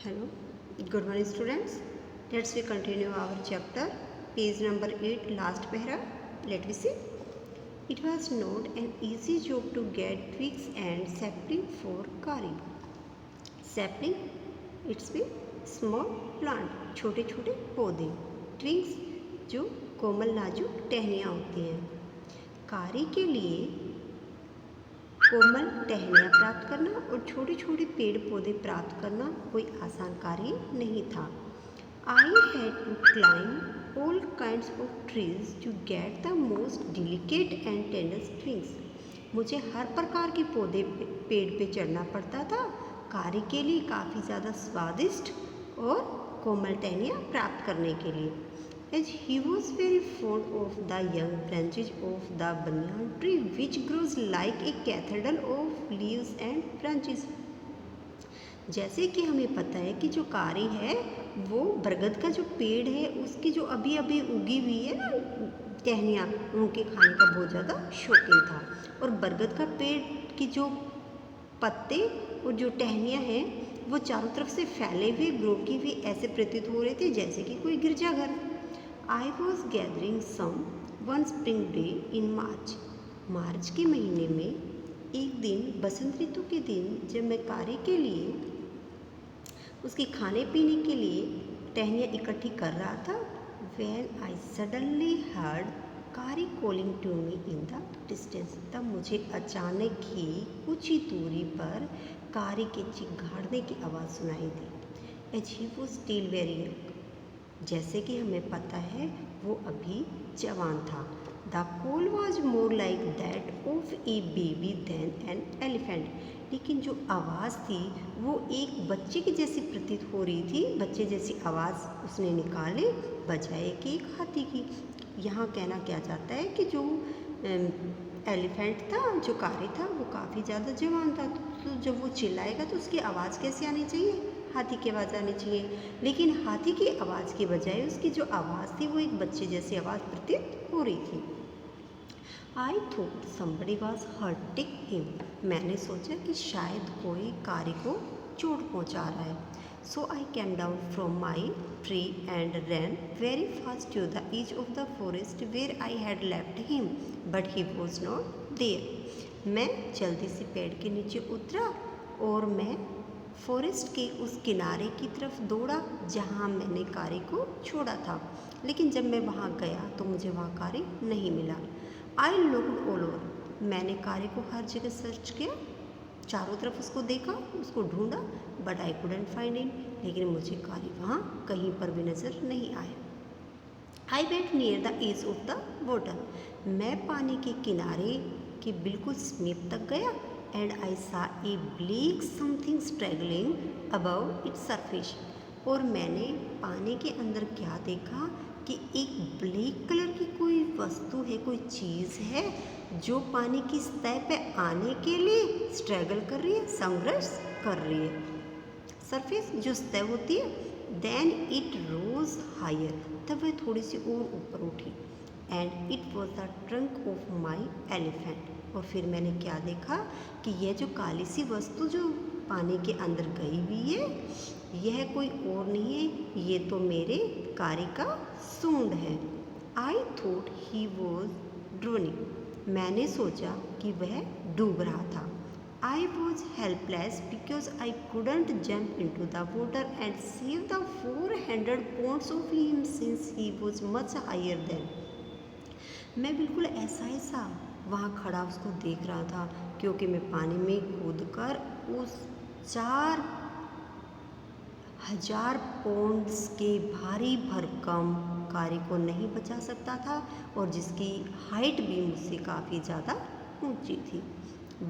Hello, good morning students. Let's we continue our chapter. Page number 8, last para. Let me see. It was not an easy job to get twigs and sapling for Kari. Sapling, it's a small plant, छोटे छोटे पौधे. Twigs, जो कोमल नाजुक टहनियाँ होती हैं. कारी के लिए कोमल टहनियाँ प्राप्त करना और छोटे छोटे पेड़ पौधे प्राप्त करना कोई आसान कार्य नहीं था. I had to climb all kinds of trees to get the most delicate and tender twigs. मुझे हर प्रकार के पौधे पेड़ पे चढ़ना पड़ता था कार्य के लिए काफ़ी ज़्यादा स्वादिष्ट और कोमल टहनियाँ प्राप्त करने के लिए. As he was very fond of the young branches of the banyan tree which grows like a cathedral of leaves and branches. जैसे कि हमें पता है कि जो कारी है वो बरगद का जो पेड़ है उसकी जो अभी अभी उगी हुई है ना टहनियाँ उनके खाने का बहुत ज़्यादा शौकीन था. और बरगद का पेड़ की जो पत्ते और जो टहनियाँ हैं वो चारों तरफ से फैले हुए ग्रो की हुई ऐसे प्रतीत हो रहे थे जैसे कि कोई गिरजाघर. I was gathering some one spring day in March. मार्च के महीने में एक दिन बसंत ऋतु के दिन जब मैं कारी के लिए उसके खाने पीने के लिए टहनियाँ इकट्ठी कर रहा था when I suddenly heard कारी calling to me in the distance. तब मुझे अचानक ही कुछ ही दूरी पर कारी के चिंघाड़ने की आवाज़ सुनाई दी. As he was still very young. जैसे कि हमें पता है वो अभी जवान था. The call was more like that of a baby than an elephant. लेकिन जो आवाज़ थी वो एक बच्चे की जैसी प्रतीत हो रही थी. बच्चे जैसी आवाज़ उसने निकाली बजाय कि एक हाथी की. यहाँ कहना क्या चाहता है कि जो एलिफेंट था जो कारी था वो काफ़ी ज़्यादा जवान था. तो जब वो चिल्लाएगा तो उसकी आवाज़ कैसी आनी चाहिए? हाथी की आवाज़ आनी चाहिए. लेकिन हाथी की आवाज़ के बजाय उसकी जो आवाज़ थी वो एक बच्चे जैसी आवाज़ प्रतीत हो रही थी. I thought somebody was hurting him. मैंने सोचा कि शायद कोई कारी को चोट पहुंचा रहा है. So I came down from my tree and ran very fast to the edge of the forest where I had left him but he was not there. मैं जल्दी से पेड़ के नीचे उतरा और मैं फॉरेस्ट के उस किनारे की तरफ दौड़ा जहाँ मैंने कारी को छोड़ा था. लेकिन जब मैं वहाँ गया तो मुझे वहाँ कारी नहीं मिला. I looked all over. मैंने कारी को हर जगह सर्च किया, चारों तरफ उसको देखा, उसको ढूंढा but I couldn't find it. लेकिन मुझे कारी वहाँ कहीं पर भी नज़र नहीं आया. I went near the edge of the water. मैं पानी के किनारे के बिल्कुल समीप तक गया and I saw a black something straggling above its surface. और मैंने पानी के अंदर क्या देखा कि एक ब्लैक कलर की कोई वस्तु है, कोई चीज़ है जो पानी की सतह पे आने के लिए स्ट्रगल कर रही है, संघर्ष कर रही है. सरफेस जो सतह होती है. Then it rose higher. तब वह थोड़ी सी और ऊपर उठी. And it was the trunk of my elephant. और फिर मैंने क्या देखा कि यह जो काली सी वस्तु जो पानी के अंदर गई हुई है यह कोई और नहीं है, ये तो मेरे कारी का सूंड है. I thought he was drowning. मैंने सोचा कि वह डूब रहा था. I was helpless because I couldn't jump into the water and save the 400 pounds of him since he was much higher than. मैं बिल्कुल ऐसा वहाँ खड़ा उसको देख रहा था क्योंकि मैं पानी में कूदकर उस 4000 पाउंड्स के भारी भरकम कारी को नहीं बचा सकता था और जिसकी हाइट भी मुझसे काफ़ी ज़्यादा ऊंची थी.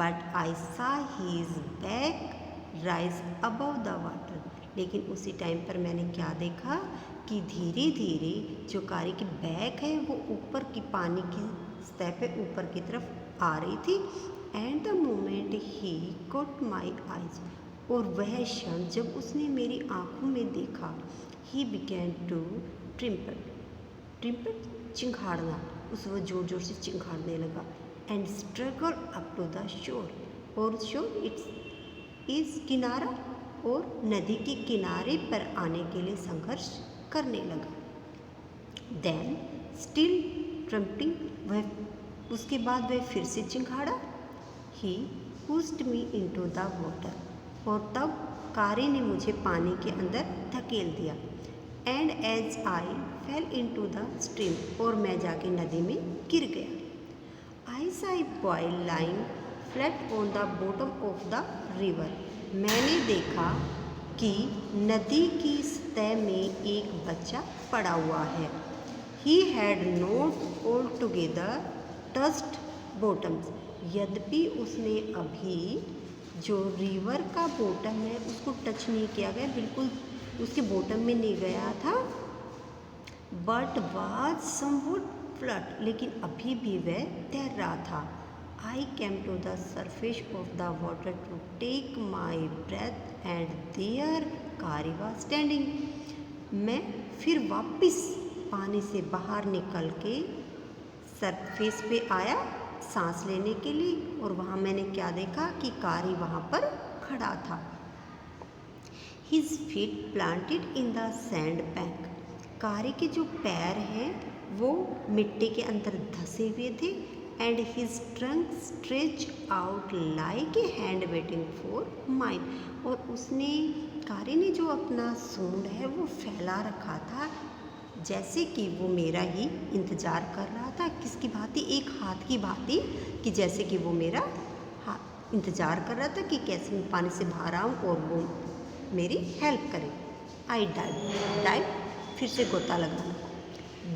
But I saw his back rise above the water. लेकिन उसी टाइम पर मैंने क्या देखा कि धीरे धीरे जो कारी की बैक है वो ऊपर की पानी की सतह पे ऊपर की तरफ आ रही थी. And the moment he caught my eyes. और वह क्षण जब उसने मेरी आँखों में देखा ही बिगैन टू ट्रिम्पल. ट्रिम्पल चिंघाड़ना. उस वो जोर जोर से चिंघाड़ने लगा. And struggle up to the shore. और शोर इट्स इस किनारा और नदी के किनारे पर आने के लिए संघर्ष करने लगा। देन स्टिल ट्रम्पिंग, वह उसके बाद वह फिर से चिंघाड़ा। He pushed me into the water, और तब कारी ने मुझे पानी के अंदर धकेल दिया। And as I fell into the stream, और मैं जाके नदी में गिर गया। I saw a boy lying flat on the bottom of the river, मैंने देखा कि नदी की सतह में एक बच्चा पड़ा हुआ है। He had not all together touched bottoms, यद्यपि उसने अभी जो रिवर का बॉटम है उसको टच नहीं किया गया, बिल्कुल उसके बॉटम में नहीं गया था। बट वाज समवॉट फ्लट, लेकिन अभी भी वह तैर रहा था। I came to the surface of the water to take my breath and there Kari was standing, मैं फिर वापस पानी से बाहर निकल के सरफेस पे आया सांस लेने के लिए, और वहाँ मैंने क्या देखा कि कारी वहाँ पर खड़ा था। His feet planted in the sand bank, कारी के जो पैर हैं वो मिट्टी के अंदर धसे हुए थे। And his trunk stretch out like a hand waiting for mine, और उसने कारी ने जो अपना सूंड है वो फैला रखा था, जैसे कि वो मेरा ही इंतज़ार कर रहा था। किसकी भांति? एक हाथ की भांति, कि जैसे कि वो मेरा इंतज़ार कर रहा था कि कैसे मैं पानी से बाहर आऊँ और वो मेरी हेल्प करे। आई डाइव, फिर से गोता लगाना।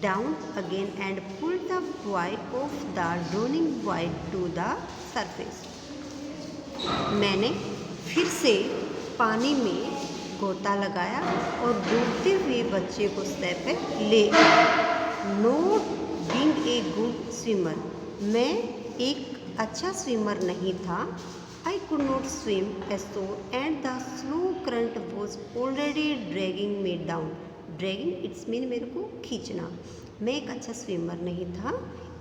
Down again and pull the boy off the drowning boy to the surface, मैंने फिर से पानी में गोता लगाया और डूबते हुए बच्चे को सतह पर ले आया। Not being a good swimmer, मैं एक अच्छा स्विमर नहीं था। I could not swim ashore and the slow current was already dragging me down. Dragging it's mean मेरे को खींचना। मैं एक अच्छा स्विमर नहीं था,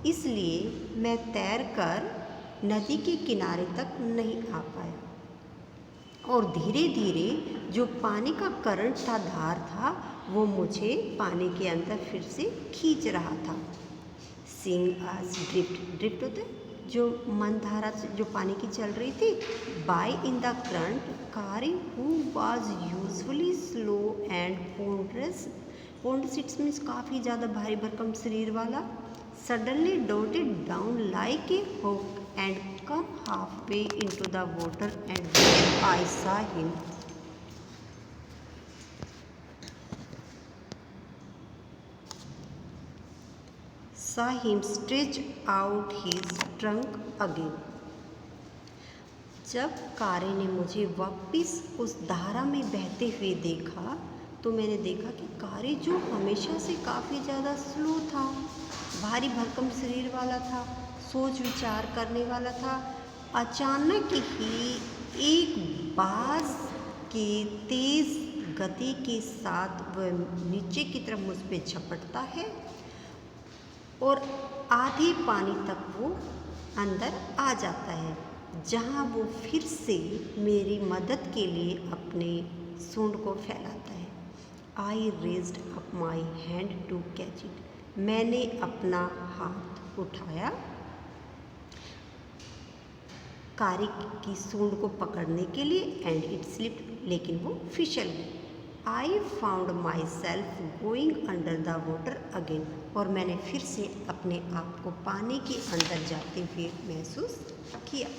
इसलिए मैं तैर कर नदी के किनारे तक नहीं आ पाया, और धीरे धीरे जो पानी का करंट था, धार था, वो मुझे पानी के अंदर फिर से खींच रहा था। सीइंग अस ड्रिफ्ट, ड्रिफ्ट होता है जो मंदधारा जो पानी की चल रही थी। By in the current, Kari who was usually slow and ponderous, ponderous it's means काफ़ी ज़्यादा भारी भरकम शरीर वाला, सडनली डोटेड down like a hawk and come halfway into the water, and when I saw him stretch out his trunk again, जब कारी ने मुझे वापस उस धारा में बहते हुए देखा तो मैंने देखा कि कारी जो हमेशा से काफ़ी ज़्यादा स्लो था, भारी भरकम शरीर वाला था, सोच विचार करने वाला था, अचानक ही एक बाज के तेज गति के साथ वह नीचे की तरफ मुझ पे झपटता है और आधे पानी तक वो अंदर आ जाता है, जहाँ वो फिर से मेरी मदद के लिए अपने सूंड को फैलाता है। I raised up my hand to catch it, मैंने अपना हाथ उठाया कारी की सूंड को पकड़ने के लिए, एंड इट स्लिप्ड, लेकिन वो फिसल गई। I found my self going under the water again, और मैंने फिर से अपने आप को पानी के अंदर जाते हुए महसूस किया।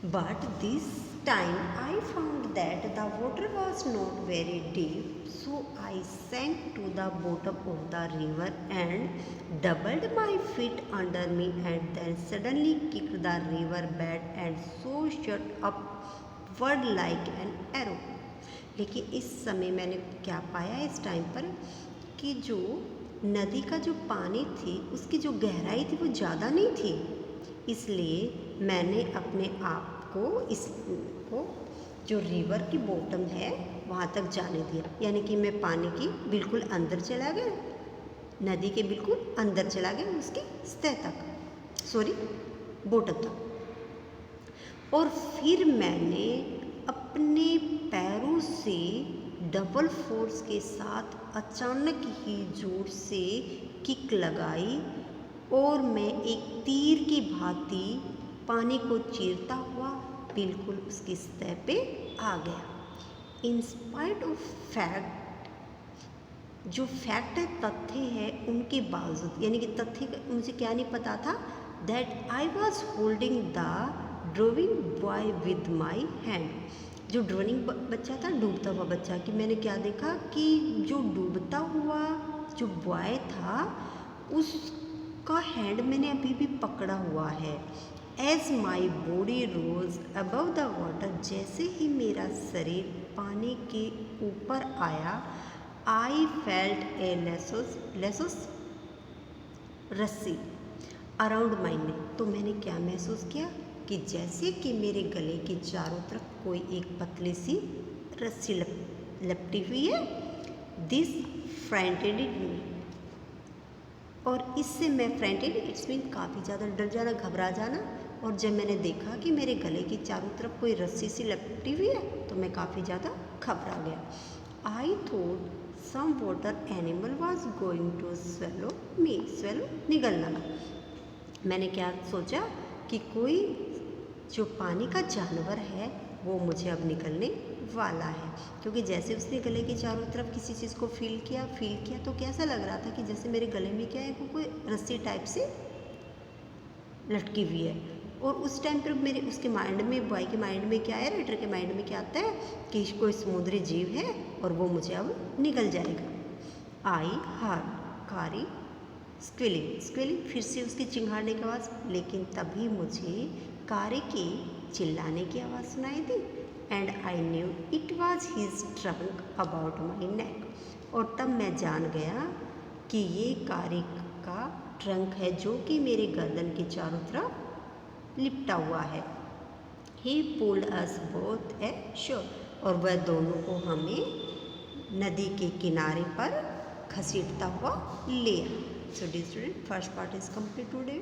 But this time I found that the water was not very deep, so I sank to the bottom of the river and doubled my feet under me, and then suddenly kicked the river bed and so shot upward like an arrow. लेकिन इस समय मैंने क्या पाया इस time पर कि जो नदी का जो पानी थी उसकी जो गहराई थी वो ज़्यादा नहीं थी, इसलिए मैंने अपने आप को इसको जो रिवर की बॉटम है वहाँ तक जाने दिया, यानी कि मैं पानी की बिल्कुल अंदर चला गया, नदी के बिल्कुल अंदर चला गया, उसकी सतह तक, सॉरी बॉटम तक। और फिर मैंने अपने पैरों से डबल फोर्स के साथ अचानक ही जोर से किक लगाई और मैं एक तीर की भांति पानी को चीरता हुआ बिल्कुल उसकी सतह पे आ गया। इन स्पाइट ऑफ फैक्ट, जो फैक्ट है, तथ्य है, उनके बावजूद, यानी कि तथ्य मुझे क्या नहीं पता था, that I was holding the drawing boy with my hand. जो ड्राइंग बच्चा था, डूबता हुआ बच्चा, कि मैंने क्या देखा कि जो डूबता हुआ जो बॉय था उसका हैंड मैंने अभी भी पकड़ा हुआ है। As my body rose above the water, जैसे ही मेरा शरीर पानी के ऊपर आया, आई फेल्ट ए लेसोस रस्सी अराउंड माई नेक। तो मैंने क्या महसूस किया कि जैसे कि मेरे गले के चारों तरफ कोई एक पतली सी रस्सी लपटी हुई है। दिस फ्राइटेंड मी, और इससे मैं फ्राइटेंड, इट्स मीन काफ़ी ज़्यादा डर जाना, घबरा जाना। और जब मैंने देखा कि मेरे गले की चारों तरफ कोई रस्सी सी लपटी हुई है तो मैं काफ़ी ज़्यादा घबरा गया। I thought some water animal was going to swallow me, swallow निगलना। मैंने क्या सोचा कि कोई जो पानी का जानवर है वो मुझे अब निकलने वाला है, क्योंकि जैसे उसने गले के चारों तरफ किसी चीज़ को फील किया तो कैसा लग रहा था कि जैसे मेरे गले में क्या है, कोई रस्सी टाइप से लटकी हुई है। और उस टाइम पर मेरे उसके माइंड में, बॉय के माइंड में क्या है, राइटर के माइंड में क्या आता है कि कोई समुद्री जीव है और वो मुझे अब निकल जाएगा। आई हार्ड कारी स्क्विलिंग, फिर से उसकी चिंगाड़ने की आवाज़, लेकिन तभी मुझे कारी के चिल्लाने की आवाज़ सुनाई दी। And I knew it was his trunk about my neck, और तब मैं जान गया कि ये कारी का ट्रंक है जो कि मेरे गर्दन के चारों तरफ लिपटा हुआ है। ही पुल्ड अस बोथ ए शोर, और वह दोनों को हमें नदी के किनारे पर घसीटता हुआ ले आया। So dear student, first part is complete today.